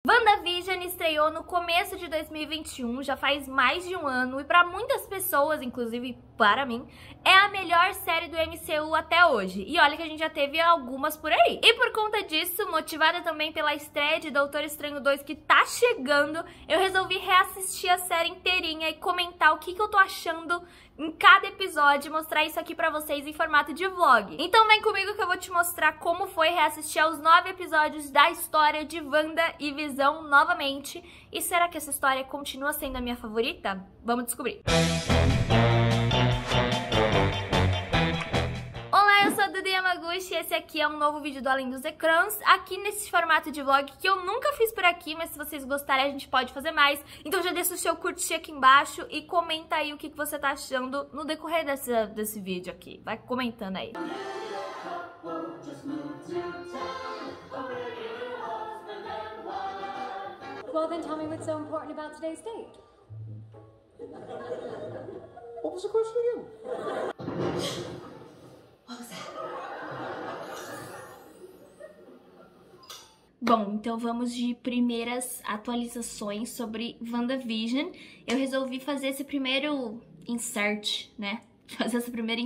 WandaVision estreou no começo de 2021, já faz mais de um ano, e para muitas pessoas, inclusive para mim, é a melhor série do MCU até hoje. E olha que a gente já teve algumas por aí. E por conta disso, motivada também pela estreia de Doutor Estranho 2 que tá chegando, eu resolvi reassistir a série inteirinha e comentar o que eu tô achando em cada episódio, mostrar isso aqui pra vocês em formato de vlog. Então vem comigo que eu vou te mostrar como foi reassistir aos 9 episódios da história de Wanda e Visão novamente. E será que essa história continua sendo a minha favorita? Vamos descobrir. Olá, eu sou a Duda Yamaguchi e esse aqui é um novo vídeo do Além dos Ecrãs, aqui nesse formato de vlog que eu nunca fiz por aqui, mas se vocês gostarem a gente pode fazer mais. Então já deixa o seu curtir aqui embaixo e comenta aí o que você tá achando no decorrer desse vídeo aqui. Vai comentando aí. Well, then tell me what's so important about today's date. What was the question again? What was that? Bom, então vamos de primeiras atualizações sobre WandaVision. Eu resolvi fazer esse primeiro insert, né? Fazer essa primeira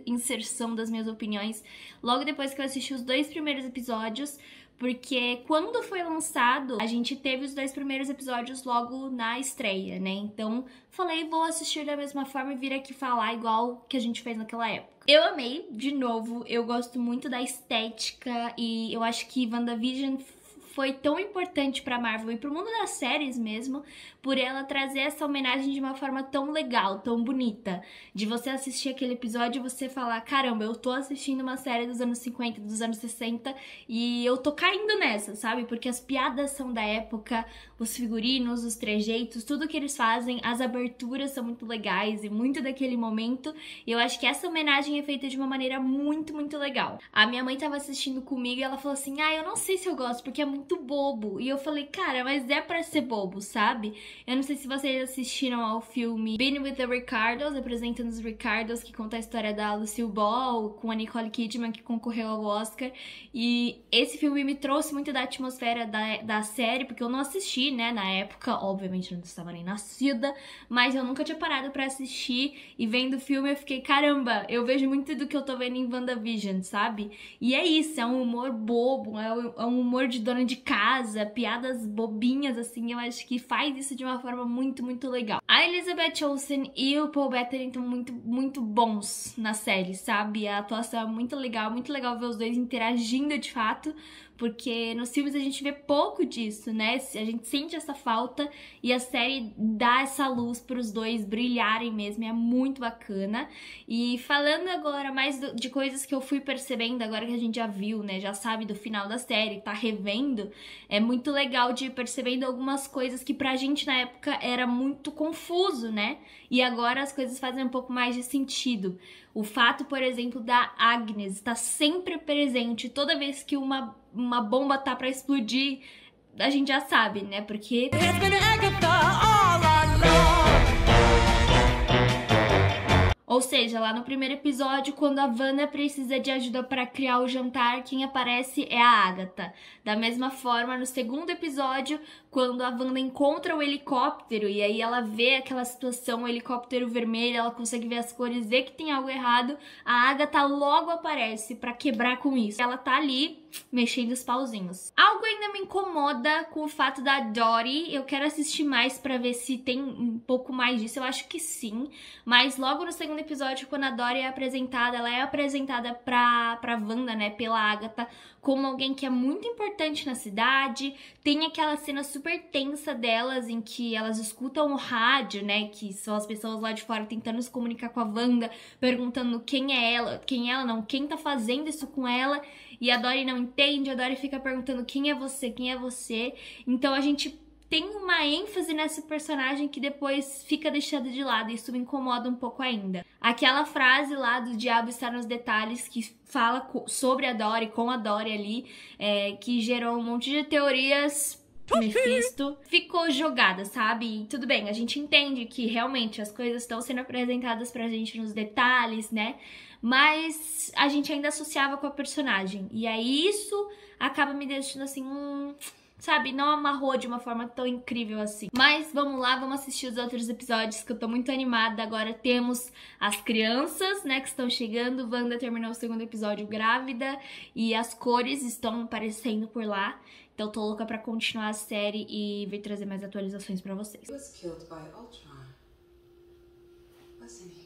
inserção das minhas opiniões logo depois que eu assisti os 2 primeiros episódios, porque quando foi lançado, a gente teve os 2 primeiros episódios logo na estreia, né? Então, falei, vou assistir da mesma forma e vir aqui falar igual que a gente fez naquela época. Eu amei, de novo, eu gosto muito da estética e eu acho que WandaVision foi tão importante pra Marvel e pro mundo das séries mesmo, por ela trazer essa homenagem de uma forma tão legal, tão bonita. De você assistir aquele episódio e você falar, caramba, eu tô assistindo uma série dos anos 50, dos anos 60 e eu tô caindo nessa, sabe? Porque as piadas são da época, os figurinos, os trejeitos, tudo que eles fazem, as aberturas são muito legais e muito daquele momento. E eu acho que essa homenagem é feita de uma maneira muito, muito legal. A minha mãe tava assistindo comigo e ela falou assim, eu não sei se eu gosto porque é muito bobo. E eu falei, cara, mas é pra ser bobo, sabe? Eu não sei se vocês assistiram ao filme Being with the Ricardos, apresentando os Ricardos, que conta a história da Lucille Ball com a Nicole Kidman, que concorreu ao Oscar. E esse filme me trouxe muito da atmosfera da série, porque eu não assisti, né, na época, obviamente eu não estava nem nascida, mas eu nunca tinha parado pra assistir, e vendo o filme eu fiquei, caramba, eu vejo muito do que eu tô vendo em WandaVision, sabe? E é isso, é um humor bobo, é um humor de dona de casa, piadas bobinhas, assim, eu acho que faz isso de uma forma muito, muito legal. A Elizabeth Olsen e o Paul Bettany estão muito, muito bons na série, sabe? A atuação é muito legal ver os dois interagindo de fato, porque nos filmes a gente vê pouco disso, né? A gente sente essa falta e a série dá essa luz para os dois brilharem mesmo, é muito bacana. E falando agora mais de coisas que eu fui percebendo agora que a gente já viu, né? Já sabe do final da série, tá revendo, é muito legal de ir percebendo algumas coisas que pra gente na época era muito confuso, né? E agora as coisas fazem um pouco mais de sentido. O fato, por exemplo, da Agnes estar sempre presente toda vez que uma bomba tá pra explodir, a gente já sabe, né? Porque ou seja, lá no primeiro episódio, quando a Wanda precisa de ajuda para criar o jantar, quem aparece é a Agatha. Da mesma forma, no segundo episódio, quando a Wanda encontra o helicóptero e aí ela vê aquela situação, o helicóptero vermelho, ela consegue ver as cores, vê que tem algo errado, a Agatha logo aparece para quebrar com isso. Ela tá ali mexendo os pauzinhos. Algo ainda me incomoda com o fato da Dottie. Eu quero assistir mais pra ver se tem um pouco mais disso. Eu acho que sim. Mas logo no segundo episódio, quando a Dottie é apresentada, ela é apresentada pra Wanda, né, pela Agatha, como alguém que é muito importante na cidade. Tem aquela cena super tensa delas, em que elas escutam o rádio, né, que são as pessoas lá de fora tentando se comunicar com a Wanda, perguntando quem é ela, quem tá fazendo isso com ela. E a Dottie não entende, a Dottie fica perguntando quem é você, quem é você. Então a gente tem uma ênfase nessa personagem que depois fica deixada de lado, e isso me incomoda um pouco ainda. Aquela frase lá do diabo está nos detalhes, que fala sobre a Dottie, com a Dottie ali, que gerou um monte de teorias. Mephisto ficou jogada, sabe? E tudo bem, a gente entende que realmente as coisas estão sendo apresentadas pra gente nos detalhes, né? Mas a gente ainda associava com a personagem. E aí isso acaba me deixando assim, sabe, não amarrou de uma forma tão incrível assim. Mas vamos lá, vamos assistir os outros episódios que eu tô muito animada. Agora temos as crianças, né, que estão chegando. Wanda terminou o segundo episódio grávida e as cores estão aparecendo por lá. Então tô louca pra continuar a série e vir trazer mais atualizações pra vocês. He was killed by Ultron, wasn't he?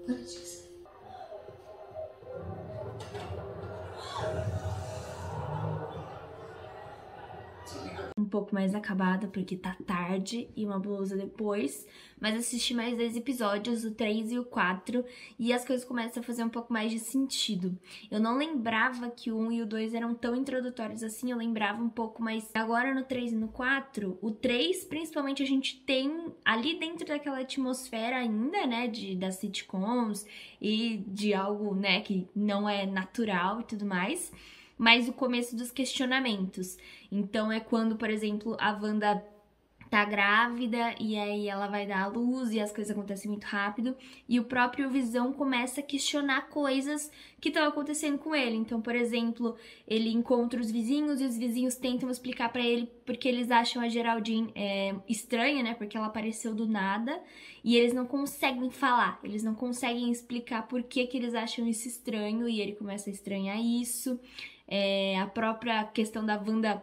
What did you say? Um pouco mais acabada porque tá tarde e uma blusa depois, mas assisti mais 10 episódios, o 3 e o 4, e as coisas começam a fazer um pouco mais de sentido. Eu não lembrava que o 1 e o 2 eram tão introdutórios assim, eu lembrava um pouco, mas agora no 3 e no 4, o 3 principalmente a gente tem ali dentro daquela atmosfera ainda, né, das sitcoms e de algo, né, que não é natural e tudo mais, mas o começo dos questionamentos. Então é quando, por exemplo, a Wanda tá grávida e aí ela vai dar à luz e as coisas acontecem muito rápido e o próprio Visão começa a questionar coisas que estão acontecendo com ele. Então, por exemplo, ele encontra os vizinhos e os vizinhos tentam explicar pra ele porque eles acham a Geraldine estranha, né? Porque ela apareceu do nada e eles não conseguem falar, eles não conseguem explicar por que eles acham isso estranho e ele começa a estranhar isso. A própria questão da Wanda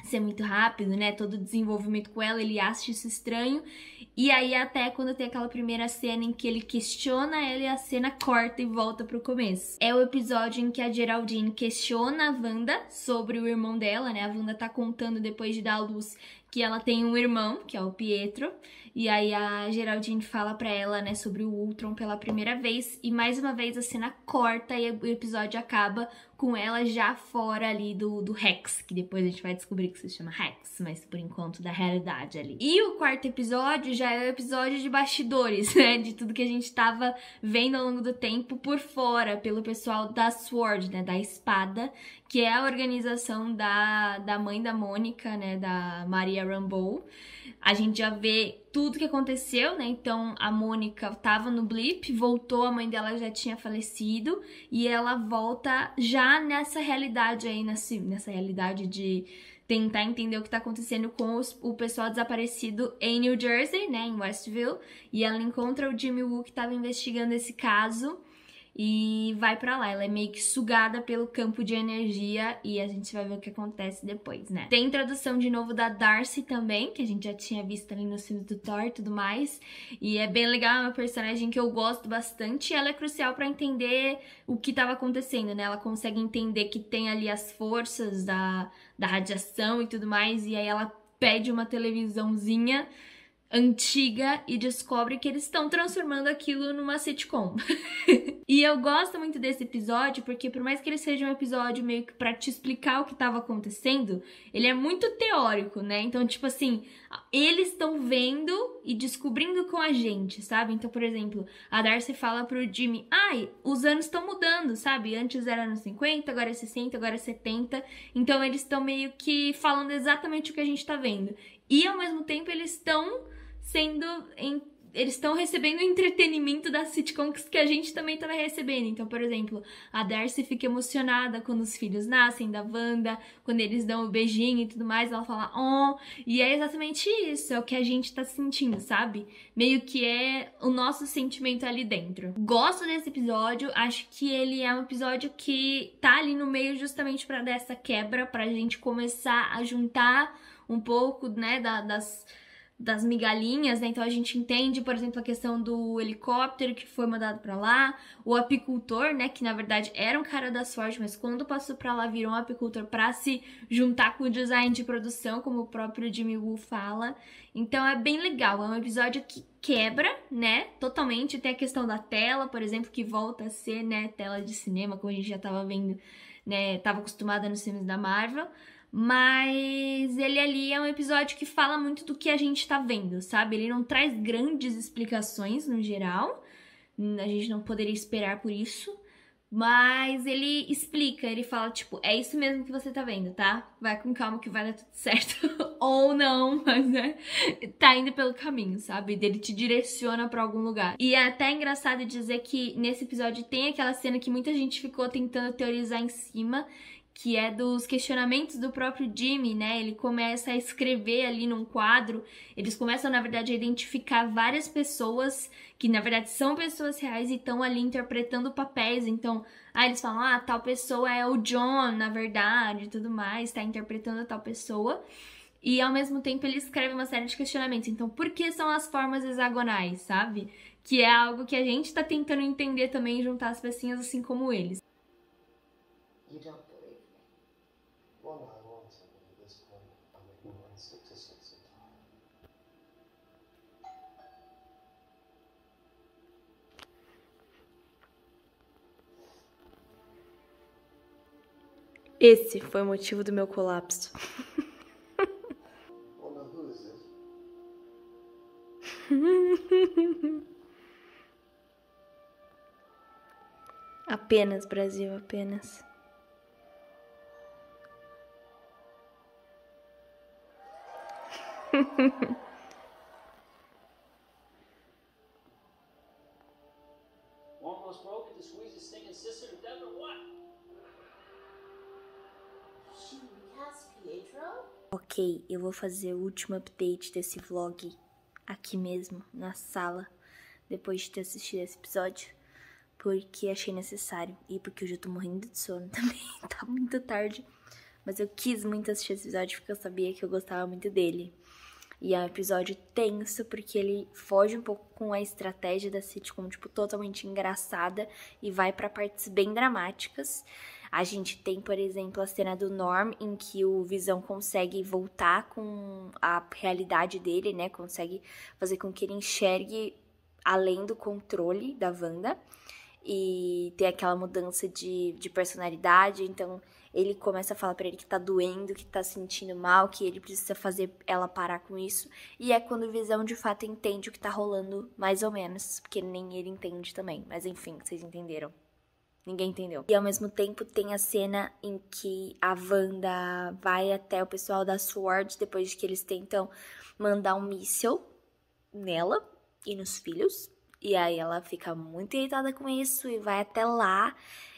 ser muito rápido, né? Todo o desenvolvimento com ela, ele acha isso estranho. E aí até quando tem aquela primeira cena em que ele questiona ela e a cena corta e volta pro começo. É o episódio em que a Geraldine questiona a Wanda sobre o irmão dela, né? A Wanda tá contando depois de dar à luz que ela tem um irmão, que é o Pietro. E aí a Geraldine fala pra ela, né, sobre o Ultron pela primeira vez. E mais uma vez a cena corta e o episódio acaba com ela já fora ali do Rex, que depois a gente vai descobrir que se chama Rex, mas por enquanto da realidade ali. E o quarto episódio já é o episódio de bastidores, né, de tudo que a gente tava vendo ao longo do tempo por fora, pelo pessoal da SWORD, né, da Espada, que é a organização da mãe da Mônica, né, da Maria Rambeau. A gente já vê tudo que aconteceu, né? Então a Mônica tava no blip, voltou, a mãe dela já tinha falecido e ela volta já nessa realidade aí, nessa realidade de tentar entender o que tá acontecendo com o pessoal desaparecido em New Jersey, né? Em Westville. E ela encontra o Jimmy Woo que tava investigando esse caso e vai pra lá. Ela é meio que sugada pelo campo de energia e a gente vai ver o que acontece depois, né? Tem introdução de novo da Darcy também, que a gente já tinha visto ali nos filmes do Thor e tudo mais. E é bem legal, é uma personagem que eu gosto bastante e ela é crucial pra entender o que tava acontecendo, né? Ela consegue entender que tem ali as forças da radiação e tudo mais, e aí ela pede uma televisãozinha antiga e descobre que eles estão transformando aquilo numa sitcom. E eu gosto muito desse episódio porque por mais que ele seja um episódio meio que pra te explicar o que estava acontecendo, ele é muito teórico, né? Então, tipo assim, eles estão vendo e descobrindo com a gente, sabe? Então, por exemplo, a Darcy fala pro Jimmy, os anos estão mudando, sabe? Antes era anos 50, agora é 60, agora é 70. Então, eles estão meio que falando exatamente o que a gente tá vendo. E, ao mesmo tempo, eles estão recebendo o entretenimento das sitcoms que a gente também estava recebendo. Então, por exemplo, a Darcy fica emocionada quando os filhos nascem da Wanda, quando eles dão o beijinho e tudo mais, ela fala, oh, e é exatamente isso, é o que a gente tá sentindo, sabe? Meio que é o nosso sentimento ali dentro. Gosto desse episódio, acho que ele é um episódio que tá ali no meio justamente pra dar essa quebra, pra gente começar a juntar um pouco, né, das migalhinhas, né? Então a gente entende, por exemplo, a questão do helicóptero que foi mandado pra lá, o apicultor, né, que na verdade era um cara da SWORD, mas quando passou pra lá virou um apicultor pra se juntar com o design de produção, como o próprio Jimmy Woo fala. Então é bem legal, é um episódio que quebra, né, totalmente. Tem a questão da tela, por exemplo, que volta a ser, né, tela de cinema, como a gente já tava vendo, né, tava acostumada nos filmes da Marvel. Mas ele ali é um episódio que fala muito do que a gente tá vendo, sabe? Ele não traz grandes explicações no geral, a gente não poderia esperar por isso, Mas ele explica, ele fala, tipo, é isso mesmo que você tá vendo, tá? Vai com calma que vai dar tudo certo. Ou não, mas né, tá indo pelo caminho, sabe? Ele te direciona pra algum lugar. E é até engraçado dizer que nesse episódio tem aquela cena que muita gente ficou tentando teorizar em cima, que é dos questionamentos do próprio Jimmy, né? Ele começa a escrever ali num quadro, eles começam, na verdade, a identificar várias pessoas que, na verdade, são pessoas reais e estão ali interpretando papéis. Então, eles falam, tal pessoa é o John, na verdade, e tudo mais, tá interpretando a tal pessoa. E, ao mesmo tempo, ele escreve uma série de questionamentos. Então, por que são as formas hexagonais, sabe? Que é algo que a gente tá tentando entender também e juntar as pecinhas assim como eles. You don't believe me? Well, no, I won't tell you at this point. I'll make you run 6 to 6 in time. Esse foi o motivo do meu colapso. Well, now who is this? Apenas, Brasil, apenas. Almost broken to squeeze his stinking sister to death or what? She recast Pietro? Ok, eu vou fazer o último update desse vlog aqui mesmo, na sala, depois de ter assistido esse episódio, porque achei necessário e porque eu já tô morrendo de sono também, tá muito tarde, mas eu quis muito assistir esse episódio porque eu sabia que eu gostava muito dele. E é um episódio tenso, porque ele foge um pouco com a estratégia da sitcom, tipo, totalmente engraçada e vai pra partes bem dramáticas. A gente tem, por exemplo, a cena do Norm, em que o Visão consegue voltar com a realidade dele, né? Consegue fazer com que ele enxergue além do controle da Wanda. E tem aquela mudança de personalidade, então ele começa a falar pra ele que tá doendo, que tá sentindo mal, que ele precisa fazer ela parar com isso. E é quando o Visão de fato entende o que tá rolando, mais ou menos, porque nem ele entende também. Mas enfim, vocês entenderam. Ninguém entendeu. E ao mesmo tempo tem a cena em que a Wanda vai até o pessoal da SWORD, depois de que eles tentam mandar um míssil nela e nos filhos. E aí ela fica muito irritada com isso e vai até lá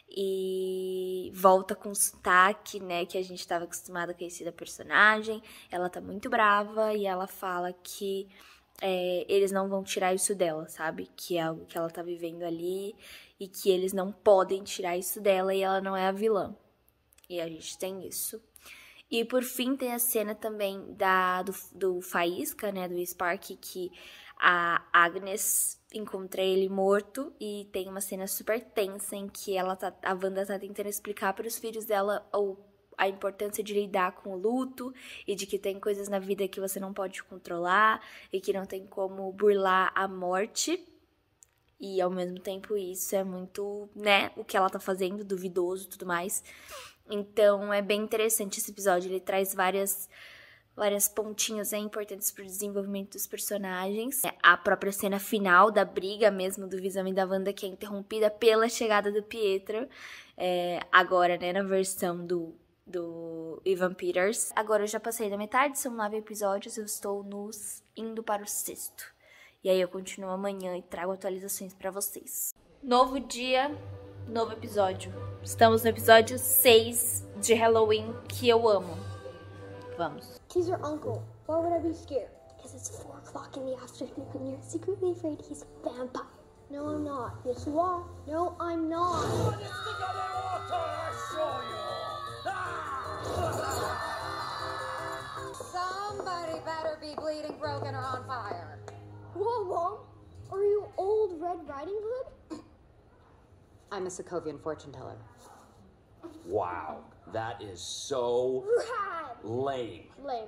e volta com o sotaque, né, que a gente estava acostumado a conhecer da personagem. Ela tá muito brava e ela fala que eles não vão tirar isso dela, sabe? Que é algo que ela tá vivendo ali e que eles não podem tirar isso dela e ela não é a vilã. E a gente tem isso. E por fim tem a cena também do Faísca, né, do Spark, que a Agnes encontra ele morto e tem uma cena super tensa em que a Wanda tá tentando explicar para os filhos dela a importância de lidar com o luto e de que tem coisas na vida que você não pode controlar e que não tem como burlar a morte. E ao mesmo tempo isso é muito, né, o que ela tá fazendo, duvidoso e tudo mais. Então é bem interessante esse episódio, ele traz várias pontinhas importantes pro desenvolvimento dos personagens. A própria cena final da briga mesmo do Visão e da Wanda, que é interrompida pela chegada do Pietro, agora, né, na versão do Evan Peters. Agora eu já passei da metade, são 9 episódios, eu estou indo para o 6º. E aí eu continuo amanhã e trago atualizações pra vocês. Novo dia, novo episódio. Estamos no episódio 6 de Halloween, que eu amo. Vamos. He's your uncle. Why would I be scared? Because it's 4 o'clock in the afternoon and you're secretly afraid he's a vampire. No, I'm not. Yes, you are. No, I'm not. Somebody better be bleeding, broken, or on fire. Whoa, Mom. Are you old Red Riding Hood? I'm a Sokovian fortune teller. Wow, that is so Rad. lame. Lame.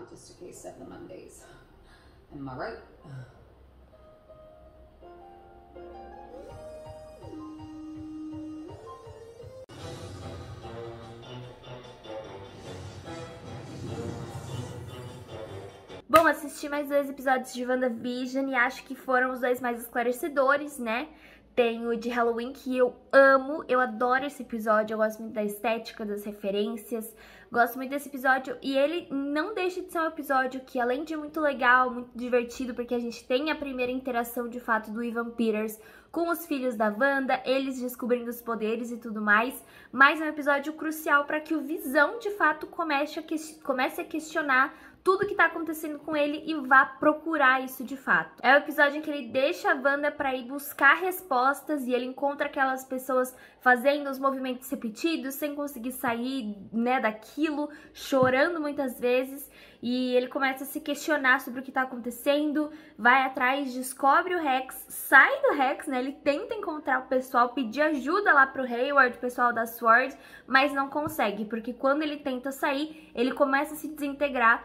Just a case of the Mondays. Am I right? Bom, assisti mais 2 episódios de WandaVision e acho que foram os 2 mais esclarecedores, né? Tem o de Halloween, que eu amo, eu adoro esse episódio, eu gosto muito da estética, das referências, gosto muito desse episódio. E ele não deixa de ser um episódio que, além de muito legal, muito divertido, porque a gente tem a primeira interação, de fato, do Evan Peters com os filhos da Wanda, eles descobrindo os poderes e tudo mais, mas é um episódio crucial para que o Visão, de fato, comece a questionar tudo que tá acontecendo com ele e vá procurar isso de fato. É o episódio em que ele deixa a Wanda pra ir buscar respostas e ele encontra aquelas pessoas fazendo os movimentos repetidos, sem conseguir sair, né, daquilo, chorando muitas vezes, e ele começa a se questionar sobre o que tá acontecendo, vai atrás, descobre o Rex, sai do Rex, né, ele tenta encontrar o pessoal, pedir ajuda lá pro Hayward, o pessoal da SWORD, mas não consegue, porque quando ele tenta sair, ele começa a se desintegrar.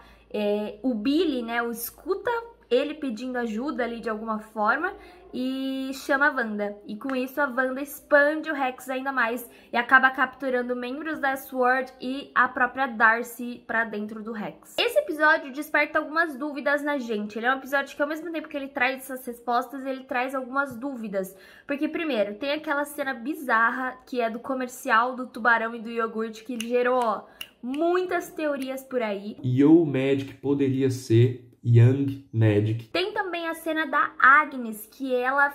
O Billy, né, o escuta ele pedindo ajuda ali de alguma forma e chama a Wanda. E com isso a Wanda expande o Rex ainda mais e acaba capturando membros da SWORD e a própria Darcy pra dentro do Rex. Esse episódio desperta algumas dúvidas na gente. Ele é um episódio que, ao mesmo tempo que ele traz essas respostas, ele traz algumas dúvidas. Porque, primeiro, tem aquela cena bizarra que é do comercial do tubarão e do iogurte que gerou, ó, muitas teorias por aí. Yo Magic poderia ser Young Magic. Tem também a cena da Agnes, que ela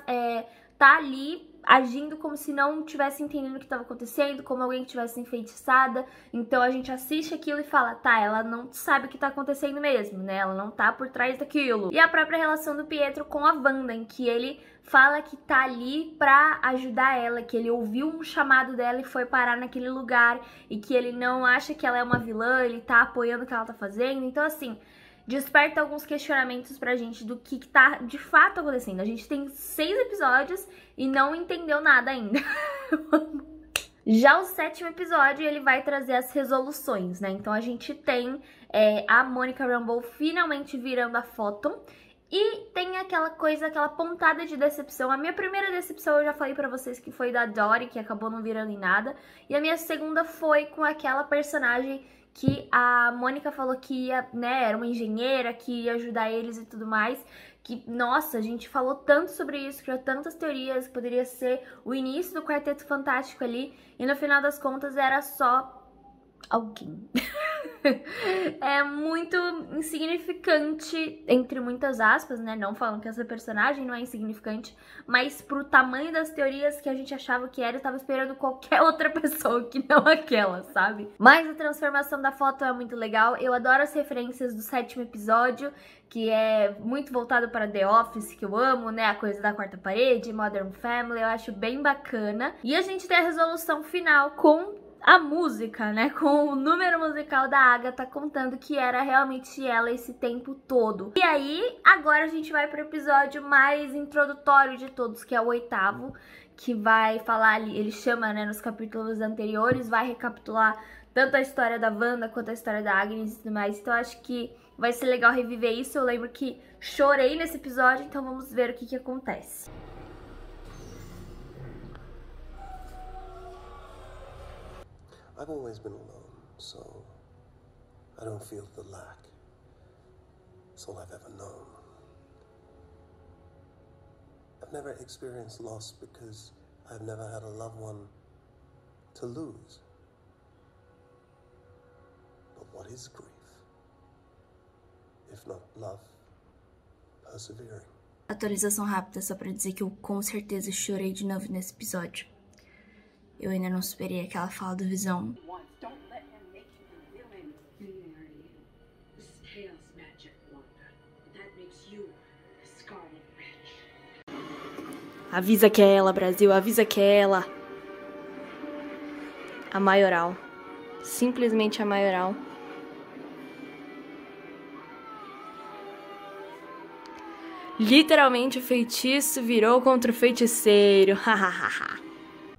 tá ali agindo como se não tivesse entendendo o que estava acontecendo, como alguém que tivesse enfeitiçada. Então a gente assiste aquilo e fala, tá, ela não sabe o que tá acontecendo mesmo, né? Ela não tá por trás daquilo. E a própria relação do Pietro com a Wanda, em que ele fala que tá ali pra ajudar ela, que ele ouviu um chamado dela e foi parar naquele lugar, e que ele não acha que ela é uma vilã, ele tá apoiando o que ela tá fazendo. Então, assim, desperta alguns questionamentos pra gente do que tá de fato acontecendo. A gente tem 6 episódios e não entendeu nada ainda. Já o 7º episódio, ele vai trazer as resoluções, né? Então a gente tem a Monica Rambeau finalmente virando a Photon. E tem aquela coisa, aquela pontada de decepção. A minha primeira decepção eu já falei pra vocês que foi da Dory, que acabou não virando em nada. E a minha segunda foi com aquela personagem que a Mônica falou que ia, né, era uma engenheira, que ia ajudar eles e tudo mais. Que, nossa, a gente falou tanto sobre isso, criou tantas teorias, que poderia ser o início do Quarteto Fantástico ali. E no final das contas era só alguém. É muito insignificante, entre muitas aspas, né? Não falando que essa personagem não é insignificante, mas pro tamanho das teorias que a gente achava que era, eu tava esperando qualquer outra pessoa que não aquela, sabe? Mas a transformação da foto é muito legal. Eu adoro as referências do 7º episódio, que é muito voltado para The Office, que eu amo, né? A coisa da quarta parede, Modern Family, eu acho bem bacana. E a gente tem a resolução final com a música, né, com o número musical da Agatha contando que era realmente ela esse tempo todo. E aí, agora a gente vai pro episódio mais introdutório de todos, que é o 8º, que vai falar ali, ele chama, né, nos capítulos anteriores, vai recapitular tanto a história da Wanda quanto a história da Agnes e tudo mais. Então acho que vai ser legal reviver isso. Eu lembro que chorei nesse episódio, então vamos ver o que acontece. I've always been alone, so I don't feel the lack. It's all I've ever known. I've never experienced loss because I've never had a loved one to lose. But what is grief? If not love, persevering. Atualização rápida só pra dizer que eu com certeza chorei de novo nesse episódio. Eu ainda não superei aquela fala do Visão. Avisa que é ela, Brasil, avisa que é ela. A Maioral. Simplesmente a Maioral. Literalmente o feitiço virou contra o feiticeiro. Hahaha.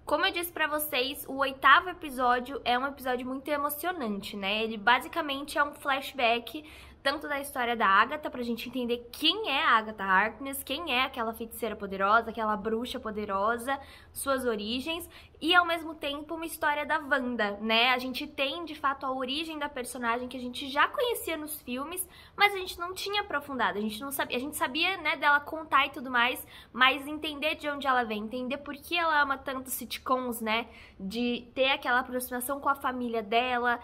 Como eu disse pra vocês, o 8º episódio é um episódio muito emocionante, né? Ele basicamente é um flashback tanto da história da Agatha, pra gente entender quem é a Agatha Harkness, quem é aquela feiticeira poderosa, aquela bruxa poderosa, suas origens, e ao mesmo tempo uma história da Wanda, né? A gente tem, de fato, a origem da personagem que a gente já conhecia nos filmes, mas a gente não tinha aprofundado, a gente sabia, né, dela contar e tudo mais, mas entender de onde ela vem, entender por que ela ama tanto sitcoms, né? De ter aquela aproximação com a família dela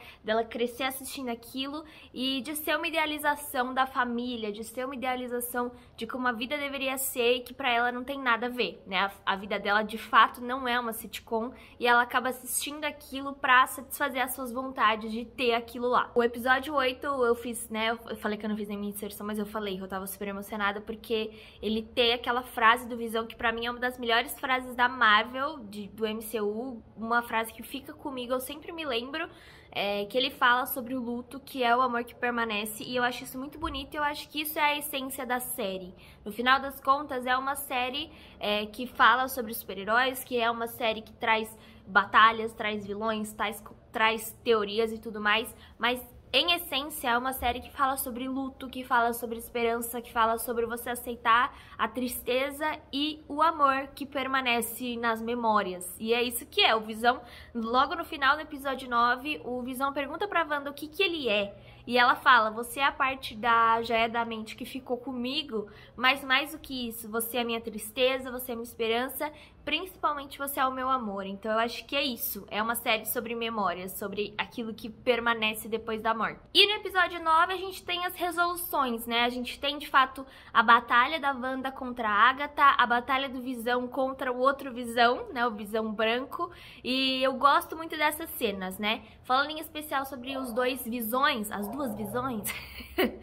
crescer assistindo aquilo e de ser uma idealização da família, de ser uma idealização de como a vida deveria ser e que pra ela não tem nada a ver, né? A vida dela de fato não é uma sitcom e ela acaba assistindo aquilo pra satisfazer as suas vontades de ter aquilo lá. O episódio 8 eu fiz, né? Eu falei que eu não fiz nem minha inserção, mas eu falei, eu tava super emocionada porque ele tem aquela frase do Visão que pra mim é uma das melhores frases da Marvel, do MCU, uma frase que fica comigo, eu sempre me lembro. Que ele fala sobre o luto, que é o amor que permanece, e eu acho isso muito bonito, e eu acho que isso é a essência da série. No final das contas, é uma série que fala sobre os super-heróis, que é uma série que traz batalhas, traz vilões, traz teorias e tudo mais, mas em essência é uma série que fala sobre luto, que fala sobre esperança, que fala sobre você aceitar a tristeza e o amor que permanece nas memórias. E é isso que é o Visão. Logo no final do episódio 9, o Visão pergunta pra Wanda o que ele é. E ela fala, você é a parte da joia da mente que ficou comigo, mas mais do que isso, você é a minha tristeza, você é a minha esperança, principalmente você é o meu amor. Então eu acho que é isso, é uma série sobre memórias, sobre aquilo que permanece depois da morte. E no episódio 9 a gente tem as resoluções, né? A gente tem de fato a batalha da Wanda contra a Agatha, a batalha do Visão contra o outro Visão, né? O Visão branco. E eu gosto muito dessas cenas, né? Falando em especial sobre os dois Visões, as duas Visões.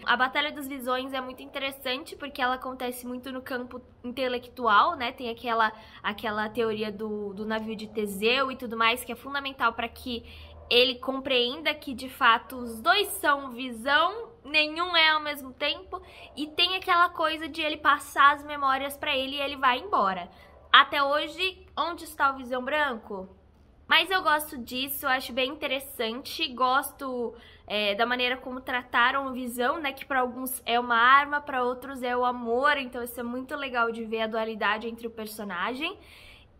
A Batalha dos Visões é muito interessante porque ela acontece muito no campo intelectual, né? Tem aquela teoria do navio de Teseu e tudo mais, que é fundamental para que ele compreenda que de fato os dois são Visão, nenhum é ao mesmo tempo, e tem aquela coisa de ele passar as memórias para ele e ele vai embora. Até hoje, onde está o Visão branco? Mas eu gosto disso, eu acho bem interessante, gosto da maneira como trataram o Visão, né, que para alguns é uma arma, para outros é o amor, então isso é muito legal de ver a dualidade entre o personagem.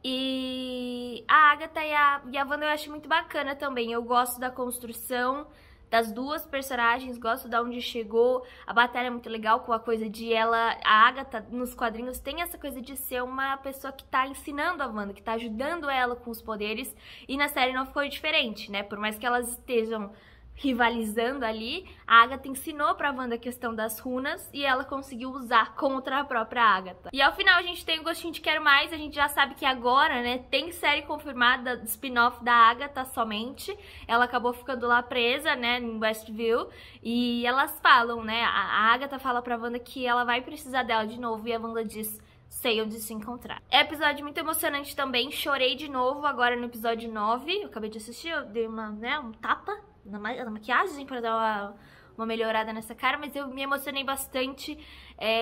E a Agatha e a Wanda eu acho muito bacana também, eu gosto da construção das duas personagens, gosto de onde chegou, a batalha é muito legal com a coisa de a Agatha nos quadrinhos tem essa coisa de ser uma pessoa que tá ensinando a Wanda, que tá ajudando ela com os poderes, e na série não ficou diferente, né, por mais que elas estejam rivalizando ali, a Agatha ensinou pra Wanda a questão das runas e ela conseguiu usar contra a própria Agatha. E ao final a gente tem o gostinho de quero mais, a gente já sabe que agora, né, tem série confirmada do spin-off da Agatha somente, ela acabou ficando lá presa, né, em Westview, e elas falam, né, a Agatha fala pra Wanda que ela vai precisar dela de novo e a Wanda diz, sei onde se encontrar. É um episódio muito emocionante também, chorei de novo agora no episódio 9, eu acabei de assistir, eu dei um tapa na maquiagem para dar uma melhorada nessa cara, mas eu me emocionei bastante.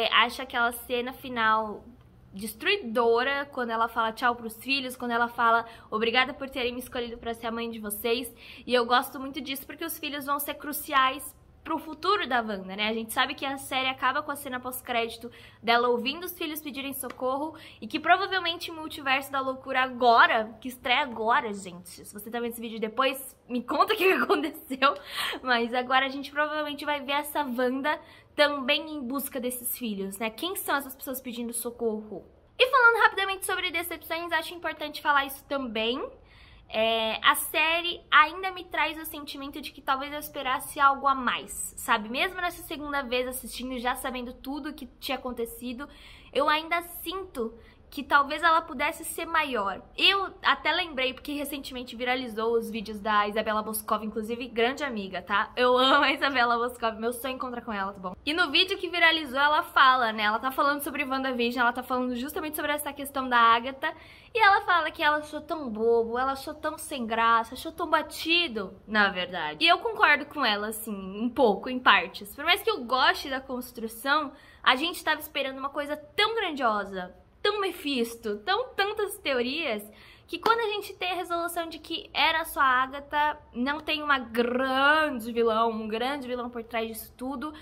Acho aquela cena final destruidora, quando ela fala tchau pros filhos, quando ela fala obrigada por terem me escolhido para ser a mãe de vocês, e eu gosto muito disso porque os filhos vão ser cruciais pro futuro da Wanda, né? A gente sabe que a série acaba com a cena pós-crédito dela ouvindo os filhos pedirem socorro e que provavelmente o Multiverso da Loucura agora, que estreia agora, gente. Se você tá vendo esse vídeo depois, me conta o que aconteceu. Mas agora a gente provavelmente vai ver essa Wanda também em busca desses filhos, né? Quem são essas pessoas pedindo socorro? E falando rapidamente sobre decepções, acho importante falar isso também. A série ainda me traz o sentimento de que talvez eu esperasse algo a mais, sabe? Mesmo nessa segunda vez assistindo, já sabendo tudo o que tinha acontecido, eu ainda sinto que talvez ela pudesse ser maior. Eu até lembrei, porque recentemente viralizou os vídeos da Isabela Boscov, inclusive grande amiga, tá? Eu amo a Isabela Boscov, meu sonho é encontrar com ela, tá bom? E no vídeo que viralizou, ela fala, né? Ela tá falando sobre WandaVision, ela tá falando justamente sobre essa questão da Agatha, e ela fala que ela achou tão bobo, ela achou tão sem graça, achou tão batido, na verdade. E eu concordo com ela, assim, um pouco, em partes. Por mais que eu goste da construção, a gente tava esperando uma coisa tão grandiosa, tão Mephisto, tantas teorias, que quando a gente tem a resolução de que era só a Agatha, não tem um grande vilão por trás disso tudo,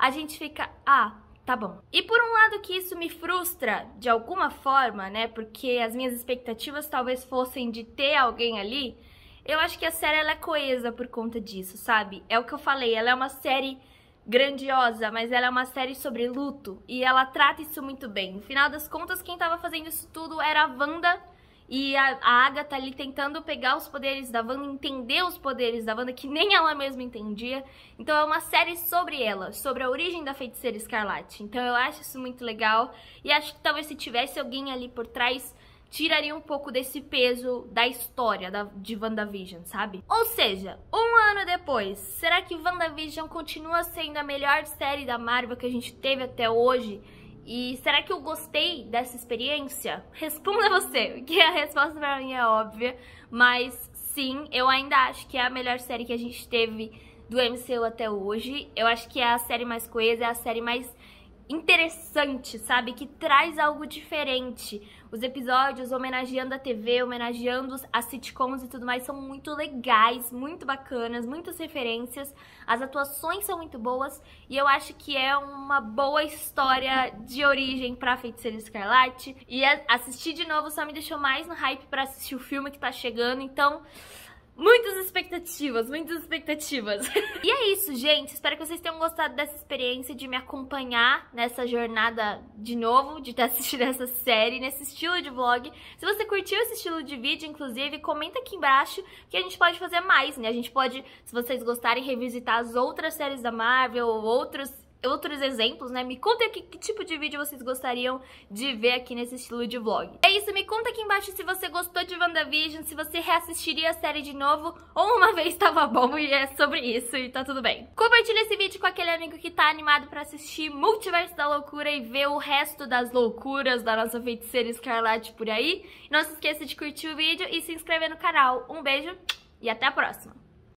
a gente fica, ah, tá bom. E por um lado que isso me frustra de alguma forma, né, porque as minhas expectativas talvez fossem de ter alguém ali, eu acho que a série ela é coesa por conta disso, sabe? É o que eu falei, ela é uma série grandiosa, mas ela é uma série sobre luto e ela trata isso muito bem. No final das contas, quem tava fazendo isso tudo era a Wanda e a Agatha ali tentando pegar os poderes da Wanda, entender os poderes da Wanda, que nem ela mesma entendia. Então é uma série sobre ela, sobre a origem da Feiticeira Escarlate. Então eu acho isso muito legal e acho que talvez se tivesse alguém ali por trás, tiraria um pouco desse peso da história de WandaVision, sabe? Ou seja, um ano depois, será que WandaVision continua sendo a melhor série da Marvel que a gente teve até hoje? E será que eu gostei dessa experiência? Responda você, porque a resposta pra mim é óbvia, mas sim, eu ainda acho que é a melhor série que a gente teve do MCU até hoje. Eu acho que é a série mais coesa, é a série mais interessante, sabe? Que traz algo diferente. Os episódios homenageando a TV, homenageando as sitcoms e tudo mais são muito legais, muito bacanas, muitas referências. As atuações são muito boas e eu acho que é uma boa história de origem pra Feiticeira Escarlate. E assistir de novo só me deixou mais no hype pra assistir o filme que tá chegando, então muitas expectativas, muitas expectativas. E é isso, gente. Espero que vocês tenham gostado dessa experiência de me acompanhar nessa jornada de novo, de ter assistido essa série, nesse estilo de vlog. Se você curtiu esse estilo de vídeo, inclusive, comenta aqui embaixo que a gente pode fazer mais, né? A gente pode, se vocês gostarem, revisitar as outras séries da Marvel ou outros exemplos, né? Me contem aqui que tipo de vídeo vocês gostariam de ver aqui nesse estilo de vlog. É isso, me conta aqui embaixo se você gostou de WandaVision, se você reassistiria a série de novo ou uma vez tava bom e é sobre isso e tá tudo bem. Compartilha esse vídeo com aquele amigo que tá animado pra assistir Multiverso da Loucura e ver o resto das loucuras da nossa Feiticeira Escarlate por aí. Não se esqueça de curtir o vídeo e se inscrever no canal. Um beijo e até a próxima!